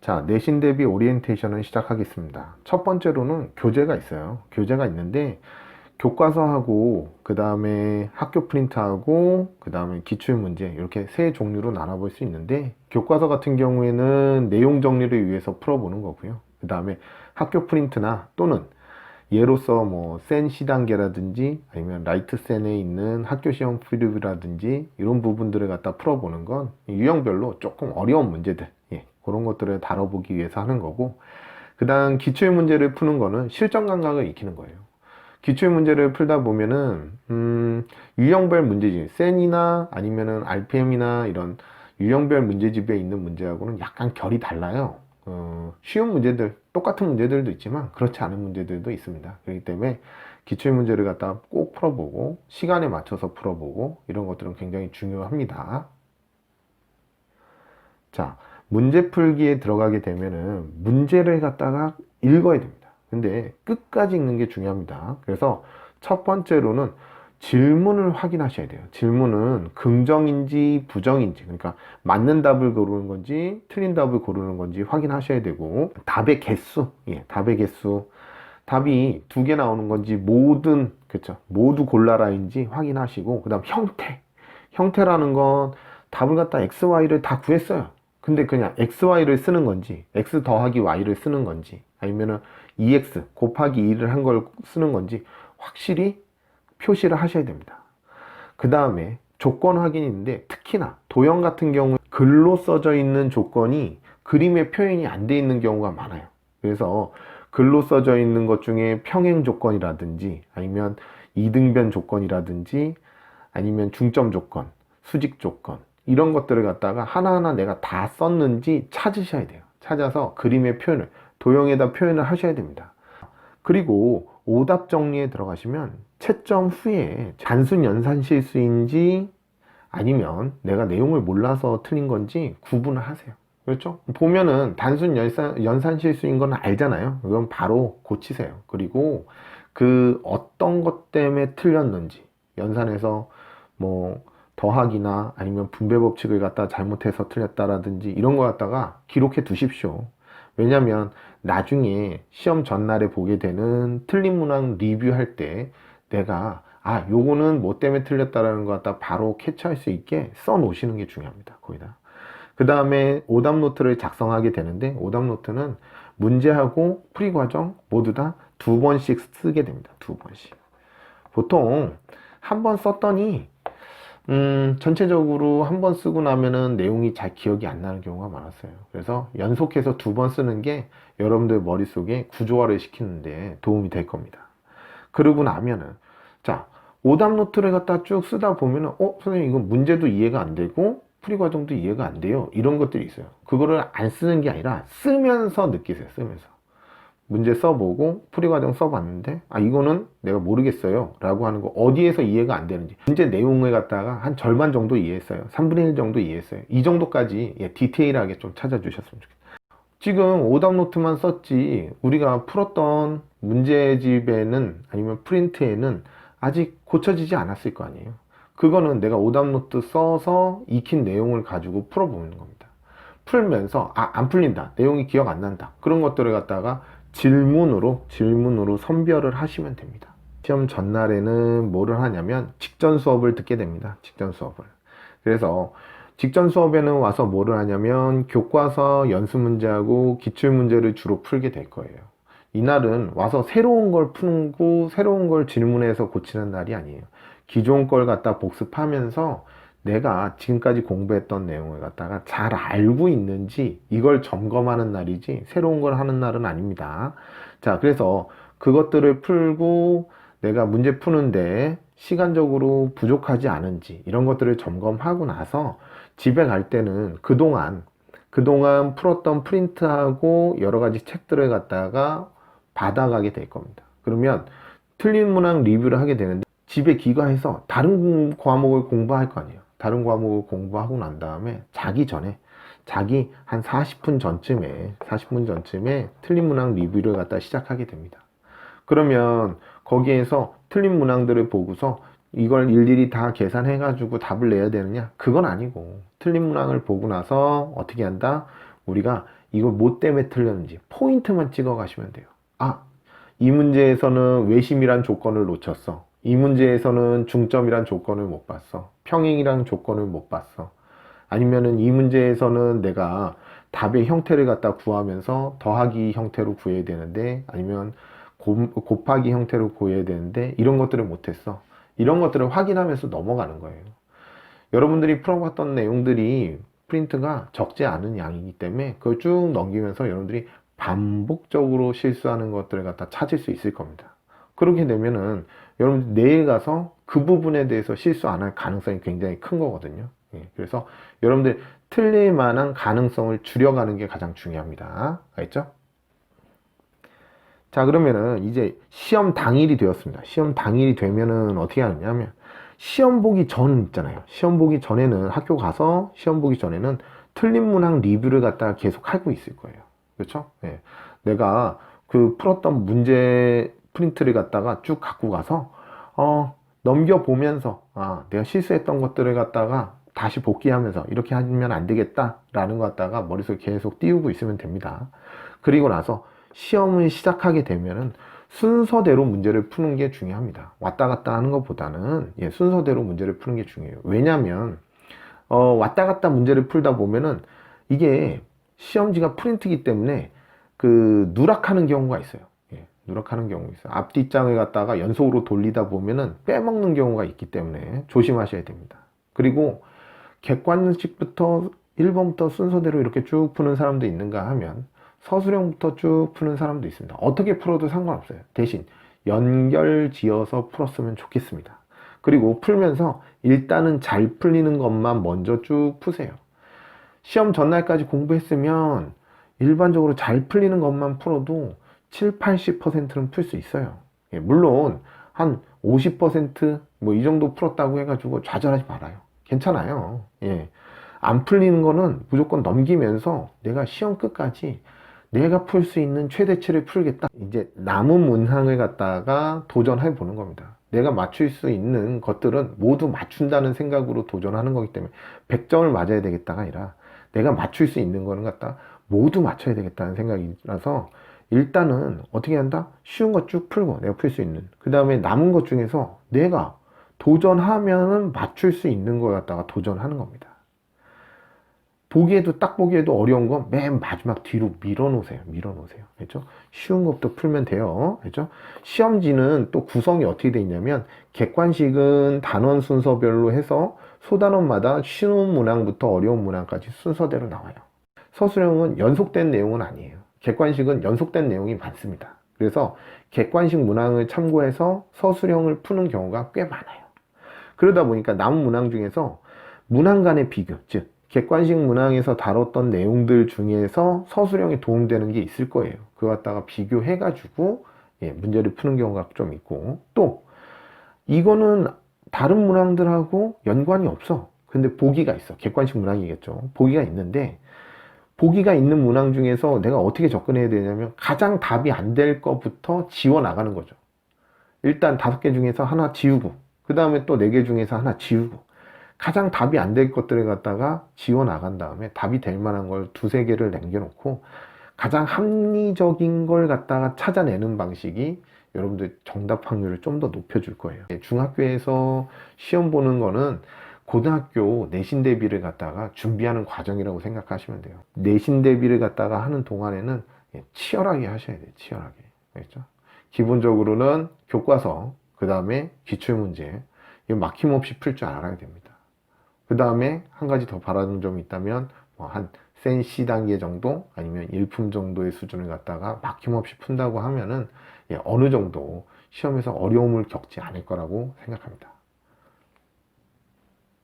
자, 내신 대비 오리엔테이션을 시작하겠습니다. 첫 번째로는 교재가 있어요. 교재가 있는데 교과서하고 그 다음에 학교 프린트하고 그 다음에 기출문제 이렇게 세 종류로 나눠볼 수 있는데, 교과서 같은 경우에는 내용 정리를 위해서 풀어보는 거고요. 그 다음에 학교 프린트나 또는 예로서 센 C단계라든지 아니면 라이트 센에 있는 학교 시험 프리뷰라든지 이런 부분들을 갖다 풀어보는 건 유형별로 조금 어려운 문제들, 그런 것들을 다뤄보기 위해서 하는 거고, 그 다음 기출 문제를 푸는 거는 실전 감각을 익히는 거예요. 기출 문제를 풀다 보면은 유형별 문제집, 센이나 아니면은 RPM이나 이런 유형별 문제집에 있는 문제하고는 약간 결이 달라요. 쉬운 문제들, 똑같은 문제들도 있지만 그렇지 않은 문제들도 있습니다. 그렇기 때문에 기출 문제를 갖다 꼭 풀어보고 시간에 맞춰서 풀어보고 이런 것들은 굉장히 중요합니다. 자, 문제 풀기에 들어가게 되면은 문제를 갖다가 읽어야 됩니다. 근데 끝까지 읽는 게 중요합니다. 그래서 첫 번째로는 질문을 확인하셔야 돼요. 질문은 긍정인지 부정인지, 그러니까 맞는 답을 고르는 건지 틀린 답을 고르는 건지 확인하셔야 되고, 답의 개수, 답의 개수, 답이 두 개 나오는 건지 그쵸, 모두 골라라인지 확인하시고, 그 다음 형태라는 건 답을 갖다 x, y를 다 구했어요. 근데 그냥 x, y를 쓰는 건지 x 더하기 y를 쓰는 건지 아니면은 2x 곱하기 2를 한 걸 쓰는 건지 확실히 표시를 하셔야 됩니다. 그 다음에 조건 확인인데, 특히나 도형 같은 경우 글로 써져 있는 조건이 그림에 표현이 안 돼 있는 경우가 많아요. 그래서 글로 써져 있는 것 중에 평행 조건이라든지 아니면 이등변 조건이라든지 아니면 중점 조건, 수직 조건, 이런 것들을 갖다가 하나하나 내가 다 썼는지 찾으셔야 돼요. 찾아서 그림의 표현을, 도형에다 표현을 하셔야 됩니다. 그리고 오답 정리에 들어가시면 채점 후에 단순 연산 실수인지 아니면 내가 내용을 몰라서 틀린 건지 구분을 하세요. 그렇죠? 보면은 단순 연산 실수인 건 알잖아요. 그건 바로 고치세요. 그리고 그 어떤 것 때문에 틀렸는지, 연산에서 더하기나 아니면 분배 법칙을 갖다 잘못해서 틀렸다라든지 이런 거 갖다가 기록해 두십시오. 왜냐면 나중에 시험 전날에 보게 되는 틀린 문항 리뷰할 때 내가 요거는 뭐 때문에 틀렸다라는 거 갖다 바로 캐치할 수 있게 써 놓으시는 게 중요합니다. 거기다. 그 다음에 오답 노트를 작성하게 되는데, 오답 노트는 문제하고 풀이 과정 모두 다 두 번씩 쓰게 됩니다. 두 번씩. 보통 한 번 썼더니 전체적으로 한 번 쓰고 나면은 내용이 잘 기억이 안 나는 경우가 많았어요. 그래서 연속해서 두 번 쓰는 게 여러분들 머릿속에 구조화를 시키는데 도움이 될 겁니다. 그러고 나면은, 자, 오답 노트를 갖다 쭉 쓰다 보면은, 선생님, 이건 문제도 이해가 안 되고, 풀이 과정도 이해가 안 돼요. 이런 것들이 있어요. 그거를 안 쓰는 게 아니라 쓰면서 느끼세요. 쓰면서. 문제 써보고 풀이 과정 써봤는데 이거는 내가 모르겠어요 라고 하는 거, 어디에서 이해가 안 되는지, 문제 내용을 갖다가 한 절반 정도 이해했어요, 3분의 1 정도 이해했어요, 이 정도까지 디테일하게 좀 찾아주셨으면 좋겠어요. 지금 오답 노트만 썼지 우리가 풀었던 문제집에는 아니면 프린트에는 아직 고쳐지지 않았을 거 아니에요. 그거는 내가 오답 노트 써서 익힌 내용을 가지고 풀어보는 겁니다. 풀면서 안 풀린다, 내용이 기억 안 난다, 그런 것들을 갖다가 질문으로 선별을 하시면 됩니다. 시험 전날에는 뭐를 하냐면 직전 수업을 듣게 됩니다. 직전 수업을. 그래서 직전 수업에는 와서 뭐를 하냐면 교과서 연습 문제하고 기출 문제를 주로 풀게 될 거예요. 이날은 와서 새로운 걸 풀고 새로운 걸 질문해서 고치는 날이 아니에요. 기존 걸 갖다 복습하면서 내가 지금까지 공부했던 내용을 갖다가 잘 알고 있는지 이걸 점검하는 날이지 새로운 걸 하는 날은 아닙니다. 자, 그래서 그것들을 풀고 내가 문제 푸는데 시간적으로 부족하지 않은지 이런 것들을 점검하고 나서 집에 갈 때는 그동안 풀었던 프린트하고 여러 가지 책들을 갖다가 받아가게 될 겁니다. 그러면 틀린 문항 리뷰를 하게 되는데 집에 귀가해서 다른 과목을 공부할 거 아니에요. 다른 과목을 공부하고 난 다음에 자기 한 40분 전쯤에 틀린 문항 리뷰를 갖다 시작하게 됩니다. 그러면 거기에서 틀린 문항들을 보고서 이걸 일일이 다 계산해 가지고 답을 내야 되느냐? 그건 아니고 틀린 문항을 보고 나서 어떻게 한다? 우리가 이걸 뭐 때문에 틀렸는지 포인트만 찍어 가시면 돼요. 아, 이 문제에서는 외심이란 조건을 놓쳤어. 이 문제에서는 중점이란 조건을 못 봤어. 평행이란 조건을 못 봤어. 아니면은 이 문제에서는 내가 답의 형태를 갖다 구하면서 더하기 형태로 구해야 되는데, 아니면 곱하기 형태로 구해야 되는데 이런 것들을 못했어. 이런 것들을 확인하면서 넘어가는 거예요. 여러분들이 풀어봤던 내용들이 프린트가 적지 않은 양이기 때문에 그걸 쭉 넘기면서 여러분들이 반복적으로 실수하는 것들을 갖다 찾을 수 있을 겁니다. 그렇게 되면은 여러분 내일 가서 그 부분에 대해서 실수 안 할 가능성이 굉장히 큰 거거든요. 그래서 여러분들 틀릴 만한 가능성을 줄여가는 게 가장 중요합니다. 알겠죠? 자, 그러면은 이제 시험 당일이 되었습니다. 시험 당일이 되면은 어떻게 하느냐면, 시험 보기 전 있잖아요. 시험 보기 전에는, 학교 가서 시험 보기 전에는 틀린 문항 리뷰를 갖다가 계속 하고 있을 거예요. 그렇죠? 예. 내가 그 풀었던 문제 프린트를 갖다가 쭉 갖고 가서 넘겨보면서, 내가 실수했던 것들을 갖다가 다시 복귀하면서 이렇게 하면 안 되겠다라는 것 갖다가 머릿속에 계속 띄우고 있으면 됩니다. 그리고 나서 시험을 시작하게 되면은 순서대로 문제를 푸는 게 중요합니다. 왔다 갔다 하는 것보다는 순서대로 문제를 푸는 게 중요해요. 왜냐면 왔다 갔다 문제를 풀다 보면은 이게 시험지가 프린트이기 때문에 그 누락하는 경우가 있어요. 누락하는 경우가 있어요. 앞뒷장을 갖다가 연속으로 돌리다 보면은 빼먹는 경우가 있기 때문에 조심하셔야 됩니다. 그리고 객관식부터 1번부터 순서대로 이렇게 쭉 푸는 사람도 있는가 하면 서술형부터 쭉 푸는 사람도 있습니다. 어떻게 풀어도 상관없어요. 대신 연결 지어서 풀었으면 좋겠습니다. 그리고 풀면서 일단은 잘 풀리는 것만 먼저 쭉 푸세요. 시험 전날까지 공부했으면 일반적으로 잘 풀리는 것만 풀어도 7, 80%는 풀 수 있어요. 물론 한 50%뭐 이 정도 풀었다고 해가지고 좌절하지 말아요. 괜찮아요. 안 풀리는 거는 무조건 넘기면서 내가 시험 끝까지 내가 풀 수 있는 최대치를 풀겠다. 이제 남은 문항을 갖다가 도전해 보는 겁니다. 내가 맞출 수 있는 것들은 모두 맞춘다는 생각으로 도전하는 거기 때문에 100점을 맞아야 되겠다가 아니라 내가 맞출 수 있는 거는 갖다 모두 맞춰야 되겠다는 생각이라서 일단은 어떻게 한다? 쉬운 거 쭉 풀고 내가 풀 수 있는, 그 다음에 남은 것 중에서 내가 도전하면은 맞출 수 있는 거 갖다가 도전하는 겁니다. 딱 보기에도 어려운 거 맨 마지막 뒤로 밀어놓으세요. 그렇죠? 쉬운 것부터 풀면 돼요. 그렇죠? 시험지는 또 구성이 어떻게 돼 있냐면, 객관식은 단원 순서별로 해서 소단원마다 쉬운 문항부터 어려운 문항까지 순서대로 나와요. 서술형은 연속된 내용은 아니에요. 객관식은 연속된 내용이 많습니다. 그래서 객관식 문항을 참고해서 서술형을 푸는 경우가 꽤 많아요. 그러다 보니까 남은 문항 중에서 문항 간의 비교, 즉 객관식 문항에서 다뤘던 내용들 중에서 서술형에 도움되는 게 있을 거예요. 그거 갖다가 비교해가지고 문제를 푸는 경우가 좀 있고, 또 이거는 다른 문항들하고 연관이 없어. 근데 보기가 있어. 객관식 문항이겠죠. 보기가 있는데, 보기가 있는 문항 중에서 내가 어떻게 접근해야 되냐면, 가장 답이 안 될 것부터 지워 나가는 거죠. 일단 5개 중에서 하나 지우고, 그 다음에 또 4개 중에서 하나 지우고, 가장 답이 안 될 것들을 갖다가 지워 나간 다음에 답이 될 만한 걸 2-3개를 남겨놓고 가장 합리적인 걸 갖다가 찾아내는 방식이 여러분들 정답 확률을 좀 더 높여줄 거예요. 중학교에서 시험 보는 거는 고등학교 내신 대비를 갖다가 준비하는 과정이라고 생각하시면 돼요. 내신 대비를 갖다가 하는 동안에는 치열하게 하셔야 돼요. 치열하게. 알겠죠? 기본적으로는 교과서, 그 다음에 기출문제, 이거 막힘없이 풀 줄 알아야 됩니다. 그 다음에 한 가지 더 바라는 점이 있다면, 한 센 C 단계 정도 아니면 일품 정도의 수준을 갖다가 막힘없이 푼다고 하면은 어느 정도 시험에서 어려움을 겪지 않을 거라고 생각합니다.